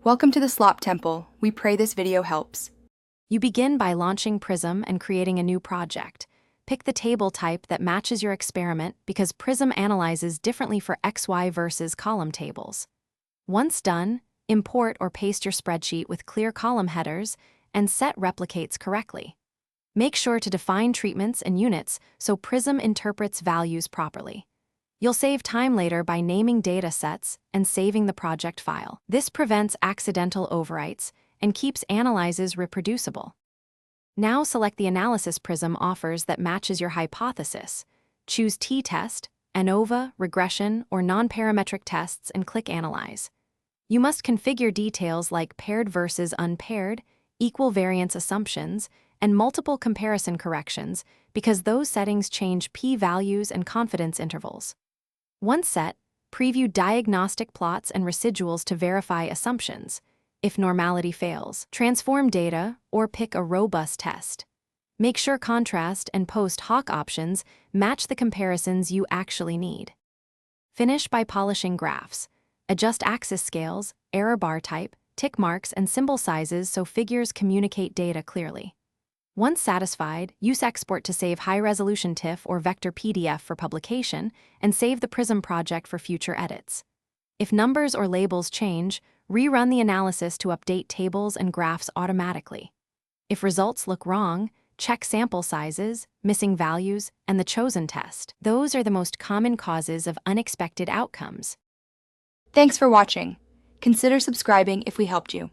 Welcome to the Slop Temple. We pray this video helps. You begin by launching Prism and creating a new project. Pick the table type that matches your experiment because Prism analyzes differently for XY versus column tables. Once done, import or paste your spreadsheet with clear column headers and set replicates correctly. Make sure to define treatments and units so Prism interprets values properly. You'll save time later by naming data sets and saving the project file. This prevents accidental overwrites and keeps analyses reproducible. Now select the analysis Prism offers that matches your hypothesis. Choose t-test, ANOVA, regression, or non-parametric tests and click Analyze. You must configure details like paired versus unpaired, equal variance assumptions, and multiple comparison corrections because those settings change p-values and confidence intervals. Once set, preview diagnostic plots and residuals to verify assumptions. If normality fails, transform data or pick a robust test. Make sure contrast and post-hoc options match the comparisons you actually need. Finish by polishing graphs. Adjust axis scales, error bar type, tick marks, and symbol sizes so figures communicate data clearly. Once satisfied, use Export to save high-resolution TIFF or vector PDF for publication and save the Prism project for future edits. If numbers or labels change, rerun the analysis to update tables and graphs automatically. If results look wrong, check sample sizes, missing values, and the chosen test. Those are the most common causes of unexpected outcomes. Thanks for watching. Consider subscribing if we helped you.